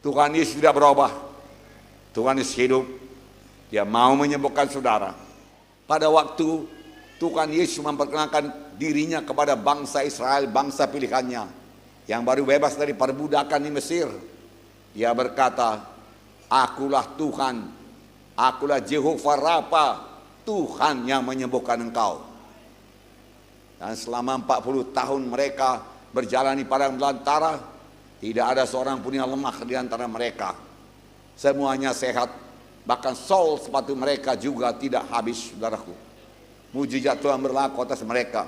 Tuhan Yesus tidak berubah. Tuhan Yesus hidup. Dia mau menyembuhkan saudara. Pada waktu Tuhan Yesus memperkenalkan dirinya kepada bangsa Israel, bangsa pilihannya, yang baru bebas dari perbudakan di Mesir, dia berkata, akulah Tuhan, akulah Jehovah Rafa, Tuhan yang menyembuhkan engkau. Dan selama 40 tahun mereka berjalan di padang belantara, tidak ada seorang pun yang lemah di antara mereka. Semuanya sehat, bahkan sol sepatu mereka juga tidak habis, saudaraku. Mujizat Tuhan berlaku atas mereka.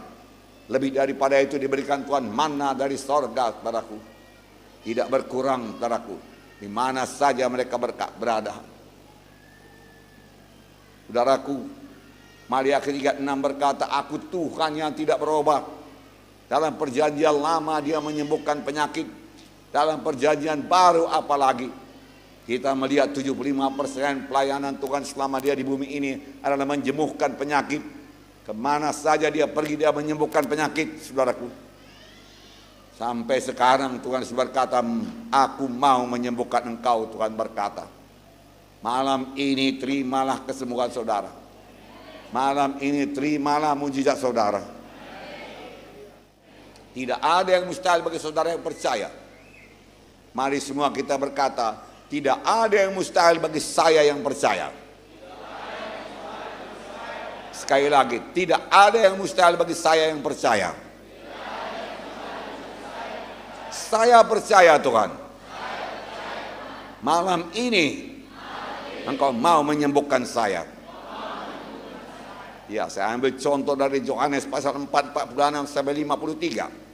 Lebih daripada itu diberikan Tuhan mana dari sorga, saudaraku. Tidak berkurang, saudaraku. Di mana saja mereka berada. Saudaraku, Maliaki 3:6 berkata, aku Tuhan yang tidak berubah. Dalam perjanjian lama dia menyembuhkan penyakit. Dalam perjanjian baru apalagi. Kita melihat 75% pelayanan Tuhan selama dia di bumi ini adalah menyembuhkan penyakit. Kemana saja dia pergi dia menyembuhkan penyakit, saudaraku. Sampai sekarang Tuhan berkata, aku mau menyembuhkan engkau, Tuhan berkata. Malam ini terimalah kesembuhan saudara. Malam ini terimalah mujizat saudara. Tidak ada yang mustahil bagi saudara yang percaya. Mari semua kita berkata, tidak ada yang mustahil bagi saya yang percaya. Sekali lagi, tidak ada yang mustahil bagi saya yang percaya. Saya percaya Tuhan. Malam ini engkau mau menyembuhkan saya. Ya, saya ambil contoh dari Yohanes pasal 4, 46 sampai 53.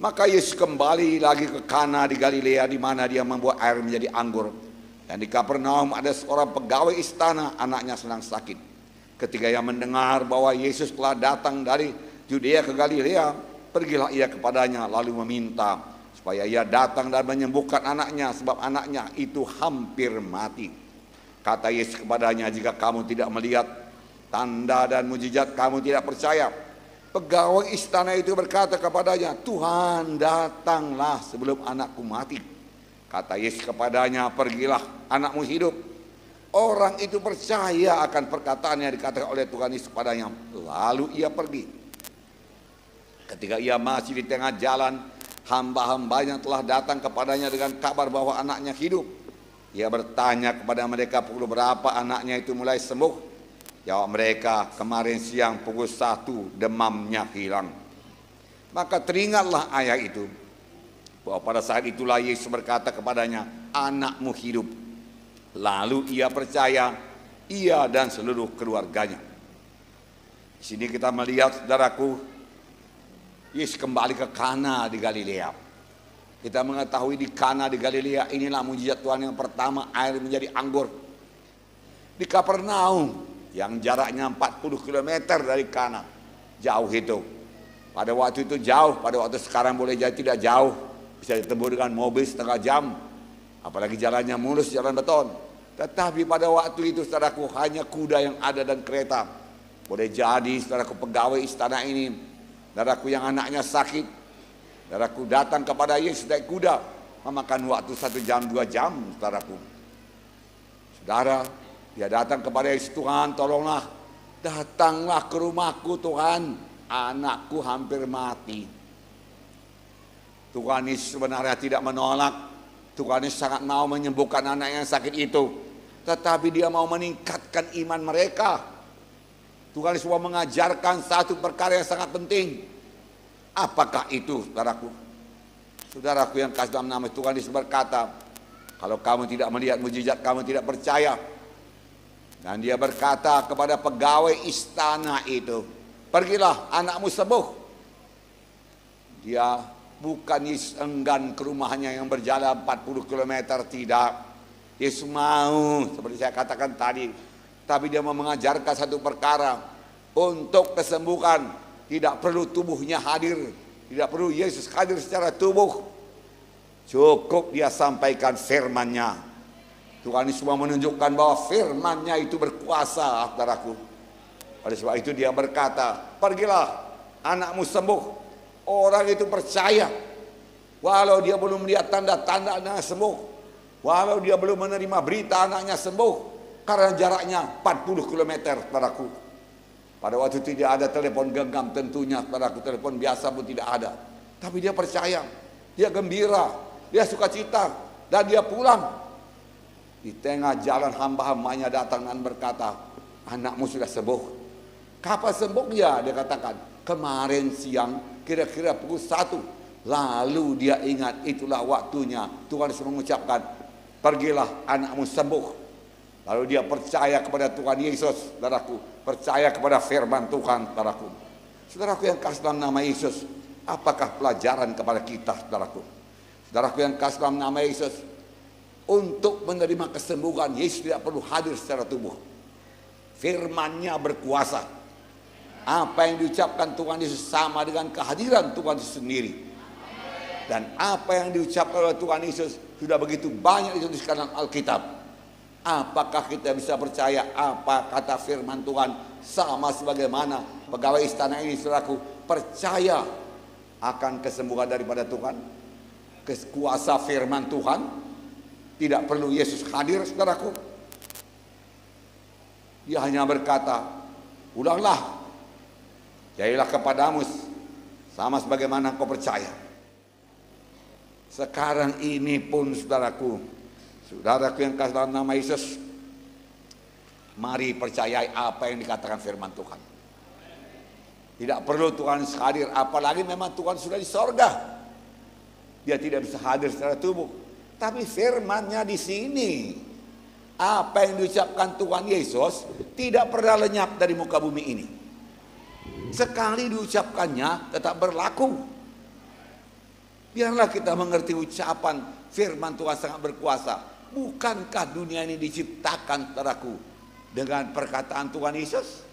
Maka Yesus kembali lagi ke Kana di Galilea, di mana dia membuat air menjadi anggur. Dan di Kapernaum ada seorang pegawai istana, anaknya sedang sakit. Ketika ia mendengar bahwa Yesus telah datang dari Yudea ke Galilea, pergilah ia kepadanya lalu meminta supaya ia datang dan menyembuhkan anaknya, sebab anaknya itu hampir mati. Kata Yesus kepadanya, jika kamu tidak melihat tanda dan mujizat, kamu tidak percaya. Pegawai istana itu berkata kepadanya, Tuhan, datanglah sebelum anakku mati. Kata Yesus kepadanya, pergilah, anakmu hidup. Orang itu percaya akan perkataan yang dikatakan oleh Tuhan Yesus kepadanya. Lalu ia pergi. Ketika ia masih di tengah jalan, hamba-hambanya telah datang kepadanya dengan kabar bahwa anaknya hidup. Ia bertanya kepada mereka, pukul berapa anaknya itu mulai sembuh? Jawab mereka, kemarin siang pukul 1 demamnya hilang. Maka teringatlah ayah itu, bahwa pada saat itulah Yesus berkata kepadanya, anakmu hidup. Lalu ia percaya, ia dan seluruh keluarganya. Di sini kita melihat, saudaraku, Yesus kembali ke Kana di Galilea. Kita mengetahui di Kana di Galilea inilah mujizat Tuhan yang pertama, air menjadi anggur. Di Kapernaum yang jaraknya 40 km dari Kana, jauh itu. Pada waktu itu jauh, pada waktu sekarang boleh jadi tidak jauh, bisa ditempuh dengan mobil setengah jam, apalagi jalannya mulus, jalan beton. Tetapi pada waktu itu, saudaraku, hanya kuda yang ada dan kereta. Boleh jadi, saudaraku, pegawai istana ini, saudaraku yang anaknya sakit, saudaraku datang kepada Yesus naik kuda, memakan waktu 1 jam 2 jam, saudaraku. Saudara, dia datang kepada Yesus, Tuhan tolonglah, datanglah ke rumahku Tuhan, anakku hampir mati. Tuhan Yesus sebenarnya tidak menolak, Tuhan Yesus sangat mau menyembuhkan anak yang sakit itu. Tetapi dia mau meningkatkan iman mereka. Tuhan Yesus mau mengajarkan satu perkara yang sangat penting. Apakah itu, saudaraku? Saudaraku yang kasih dalam nama Tuhan Yesus berkata, kalau kamu tidak melihat mujizat, kamu tidak percaya. Dan dia berkata kepada pegawai istana itu, pergilah, anakmu sembuh. Dia bukan Yesus enggan ke rumahnya yang berjalan 40 km, tidak. Yesus mau, seperti saya katakan tadi. Tapi dia mau mengajarkan satu perkara. Untuk kesembuhan, tidak perlu tubuhnya hadir. Tidak perlu Yesus hadir secara tubuh. Cukup dia sampaikan firman-Nya. Tuhan Yesus mau menunjukkan bahwa firman-Nya itu berkuasa, saudaraku. Oleh sebab itu dia berkata, pergilah, anakmu sembuh. Orang itu percaya. Walau dia belum melihat tanda-tanda anaknya sembuh. Walau dia belum menerima berita anaknya sembuh, karena jaraknya 40 km, saudaraku. Pada waktu itu tidak ada telepon genggam tentunya, saudaraku, telepon biasa pun tidak ada. Tapi dia percaya, dia gembira, dia sukacita, dan dia pulang. Di tengah jalan hamba-hambanya datang dan berkata, anakmu sudah sembuh. Kapan sembuhnya? Dia katakan, kemarin siang kira-kira pukul 1. Lalu dia ingat itulah waktunya Tuhan Yesus mengucapkan, pergilah anakmu sembuh. Lalu dia percaya kepada Tuhan Yesus, saudaraku, percaya kepada firman Tuhan, saudaraku. Saudaraku yang kasih dalam nama Yesus, apakah pelajaran kepada kita, saudaraku? Saudaraku yang kasih dalam nama Yesus, untuk menerima kesembuhan, Yesus tidak perlu hadir secara tubuh. Firman-Nya berkuasa. Apa yang diucapkan Tuhan Yesus sama dengan kehadiran Tuhan Yesus sendiri. Dan apa yang diucapkan oleh Tuhan Yesus sudah begitu banyak dituliskan dalam Alkitab. Apakah kita bisa percaya apa kata firman Tuhan, sama sebagaimana pegawai istana ini, saudaraku, percaya akan kesembuhan daripada Tuhan, kuasa firman Tuhan. Tidak perlu Yesus hadir, saudaraku. Dia hanya berkata, ulanglah, jadilah kepadamu sama sebagaimana engkau percaya. Sekarang ini pun, saudaraku yang kasih dalam nama Yesus, mari percayai apa yang dikatakan firman Tuhan. Tidak perlu Tuhan hadir, apalagi memang Tuhan sudah di sorga. Dia tidak bisa hadir secara tubuh. Tapi firman-Nya di sini, apa yang diucapkan Tuhan Yesus tidak pernah lenyap dari muka bumi ini. Sekali diucapkannya tetap berlaku. Biarlah kita mengerti ucapan firman Tuhan sangat berkuasa. Bukankah dunia ini diciptakan, saudaraku, dengan perkataan Tuhan Yesus?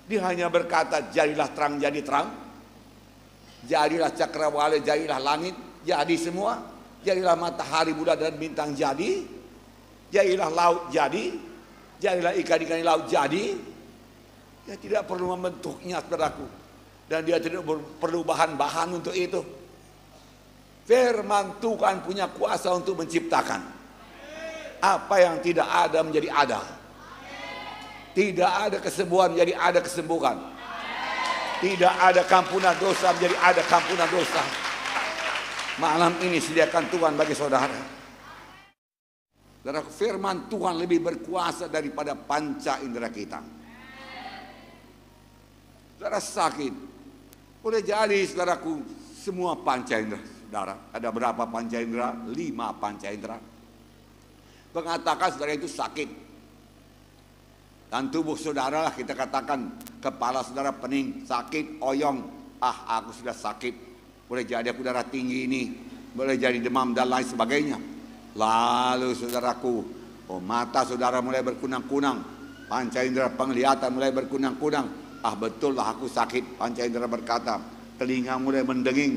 Dia hanya berkata, jadilah terang, jadi terang. Jadilah cakrawala, jadilah langit, jadi semua. Jadilah matahari, bulan dan bintang, jadi. Jadilah laut, jadi. Jadilah ikan-ikan di laut, jadi. Dia tidak perlu membentuknya, saudaraku. Dan dia tidak perlu bahan-bahan untuk itu. Firman Tuhan punya kuasa untuk menciptakan. Apa yang tidak ada menjadi ada. Tidak ada kesembuhan menjadi ada kesembuhan. Tidak ada kampunan dosa menjadi ada kampunan dosa. Malam ini sediakan Tuhan bagi saudara. Saudara, firman Tuhan lebih berkuasa daripada panca indera kita. Saudara sakit, boleh jadi saudaraku semua panca indera. Saudara, ada berapa panca indera? 5 panca indera. Mengatakan saudara itu sakit. Dan tubuh saudara lah, kita katakan kepala saudara pening, sakit, oyong. Ah, aku sudah sakit. Boleh jadi aku darah tinggi ini, boleh jadi demam dan lain sebagainya. Lalu saudaraku, mata saudara mulai berkunang-kunang, panca indera penglihatan mulai berkunang-kunang. Ah, betul lah aku sakit, panca indera berkata. Telinga mulai mendenging,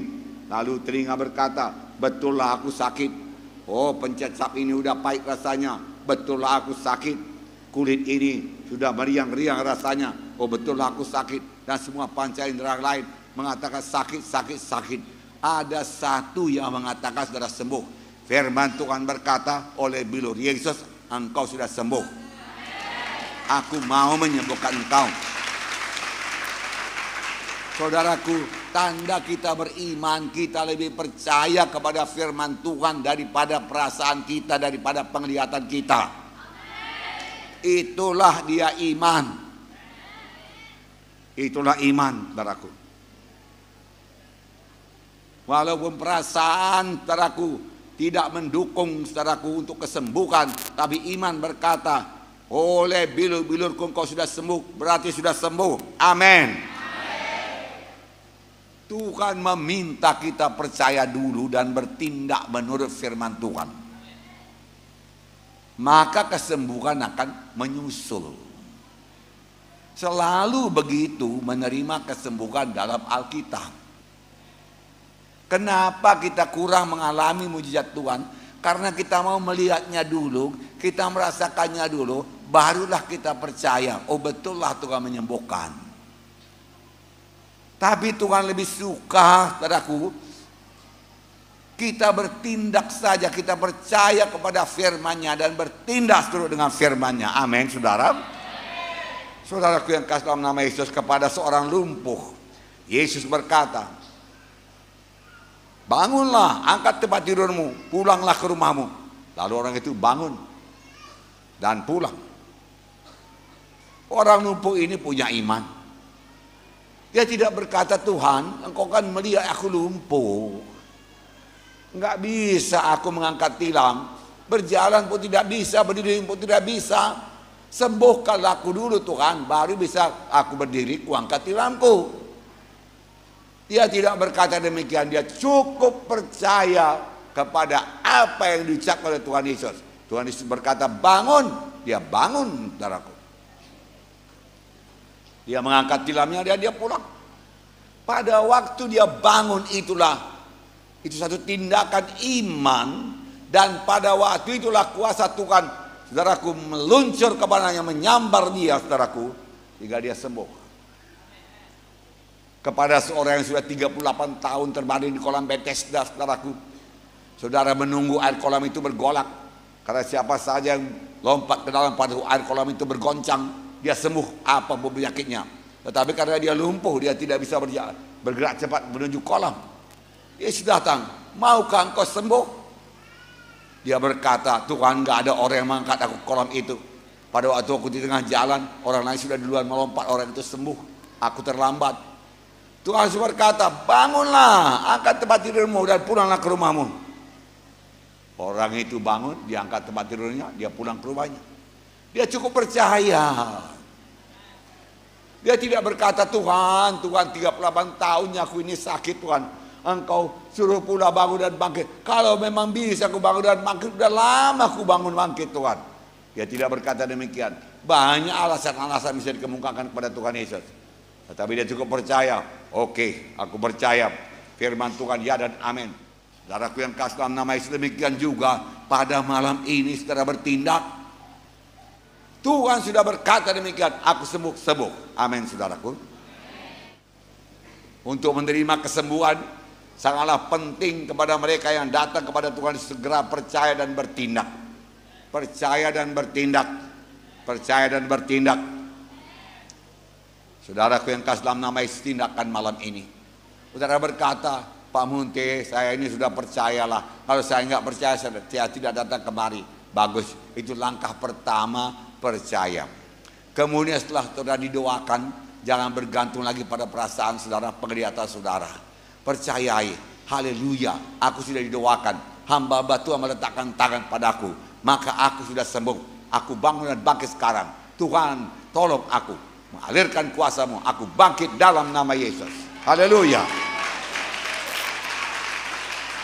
lalu telinga berkata, betul lah aku sakit. Oh, pencet sap ini udah pahit rasanya, betul lah aku sakit. Kulit ini sudah meriang-riang rasanya, oh betul lah aku sakit. Dan semua panca indera lain mengatakan sakit, sakit, sakit. Ada satu yang mengatakan saudara sembuh. Firman Tuhan berkata, oleh bilur Yesus engkau sudah sembuh. Aku mau menyembuhkan engkau. Saudaraku, tanda kita beriman, kita lebih percaya kepada firman Tuhan daripada perasaan kita, daripada penglihatan kita. Itulah dia iman. Itulah iman, saudaraku. Walaupun perasaan, saudaraku, tidak mendukung, saudaraku, untuk kesembuhan, tapi iman berkata, oleh bilur-bilurku engkau sudah sembuh, berarti sudah sembuh. Amin. Tuhan meminta kita percaya dulu dan bertindak menurut firman Tuhan. Maka kesembuhan akan menyusul. Selalu begitu menerima kesembuhan dalam Alkitab. Kenapa kita kurang mengalami mujizat Tuhan? Karena kita mau melihatnya dulu, kita merasakannya dulu, barulah kita percaya, oh betul lah Tuhan menyembuhkan. Tapi Tuhan lebih suka, saudaraku, Kita bertindak saja, kita percaya kepada firman-Nya dan bertindak seturut dengan firman-Nya. Amin, saudara. Saudaraku yang kasih dalam nama Yesus, kepada seorang lumpuh, Yesus berkata, bangunlah, angkat tempat tidurmu, pulanglah ke rumahmu. Lalu orang itu bangun dan pulang. Orang lumpuh ini punya iman. Dia tidak berkata, Tuhan, engkau kan melihat aku lumpuh, enggak bisa aku mengangkat tilam, berjalan pun tidak bisa, berdiri pun tidak bisa. Sembuhkanlah aku dulu Tuhan, baru bisa aku berdiri, kuangkat tilamku. Dia tidak berkata demikian, dia cukup percaya kepada apa yang diucapkan oleh Tuhan Yesus. Tuhan Yesus berkata bangun, dia bangun, saudaraku. Dia mengangkat tilamnya, dia pulang. Pada waktu dia bangun itu satu tindakan iman, dan pada waktu itulah kuasa Tuhan, saudaraku, meluncur kepadanya, menyambar dia, saudaraku, hingga dia sembuh. Kepada seorang yang sudah 38 tahun terbaring di kolam Bethesda, saudaraku, saudara menunggu air kolam itu bergolak, karena siapa saja yang lompat ke dalam pada air kolam itu bergoncang, dia sembuh apapun penyakitnya. Tetapi karena dia lumpuh, dia tidak bisa bergerak cepat menuju kolam. Yesus datang, maukah engkau sembuh? Dia berkata, Tuhan, gak ada orang yang mengangkat aku ke kolam itu. Pada waktu aku di tengah jalan, orang lain sudah duluan melompat, orang itu sembuh, aku terlambat. Tuhan berkata, bangunlah, angkat tempat tidurmu dan pulanglah ke rumahmu. Orang itu bangun, dia angkat tempat tidurnya, dia pulang ke rumahnya. Dia cukup percaya. Dia tidak berkata, Tuhan 38 tahunnya aku ini sakit, Tuhan, engkau suruh pula bangun dan bangkit. Kalau memang bisa aku bangun dan bangkit, udah lama aku bangun bangkit, Tuhan. Dia tidak berkata demikian. Banyak alasan-alasan bisa dikemukakan kepada Tuhan Yesus. Tetapi dia cukup percaya. Oke, aku percaya firman Tuhan, ya dan amin. Saudaraku yang kasih dalam nama Yesus, demikian juga pada malam ini saudara bertindak. Tuhan sudah berkata demikian, aku sembuh. Amin, saudaraku. Untuk menerima kesembuhan sangatlah penting kepada mereka yang datang kepada Tuhan, segera percaya dan bertindak. Percaya dan bertindak. Percaya dan bertindak. Saudaraku yang kasih dalam nama Yesus, tindakan malam ini. Saudara berkata, Pak Munte, saya ini sudah percayalah. Kalau saya nggak percaya, saya tidak datang kemari. Bagus, itu langkah pertama, percaya. Kemudian setelah saudara didoakan, jangan bergantung lagi pada perasaan saudara, penglihatan saudara. Percayai, haleluya, aku sudah didoakan, hamba Tuhan meletakkan tangan padaku, maka aku sudah sembuh. Aku bangun dan bangkit sekarang. Tuhan, tolong aku, mengalirkan kuasa-Mu, aku bangkit dalam nama Yesus. Haleluya.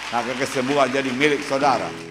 Maka kesembuhan jadi milik saudara.